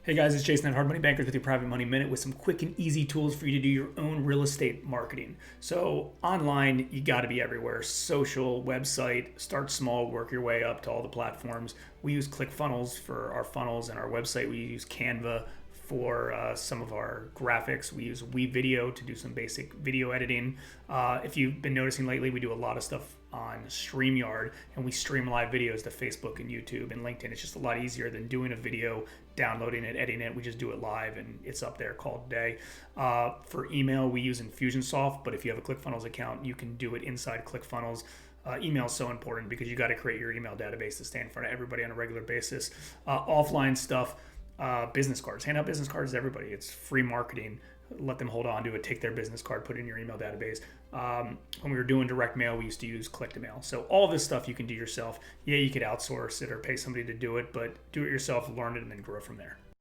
Hey guys, it's Jason at Hard Money Bankers with your Private Money Minute with some quick and easy tools for you to do your own real estate marketing. So online, you got to be everywhere. Social, website, start small, work your way up to all the platforms. We use ClickFunnels for our funnels and our website. We use Canva for some of our graphics. We use WeVideo to do some basic video editing. If you've been noticing lately, we do a lot of stuff on StreamYard, and we stream live videos to Facebook and YouTube and LinkedIn. It's just a lot easier than doing a video, downloading it, editing it. We just do it live and it's up there called day. For email, we use Infusionsoft, but if you have a ClickFunnels account, you can do it inside ClickFunnels. Email is so important because you got to create your email database to stay in front of everybody on a regular basis. Offline stuff, business cards. Hand out business cards to everybody. It's free marketing. Let them hold on to it. Take their business card, put it in your email database. When we were doing direct mail, we used to use click to mail. So all this stuff you can do yourself. Yeah, you could outsource it or pay somebody to do it, but do it yourself, learn it, and then grow from there.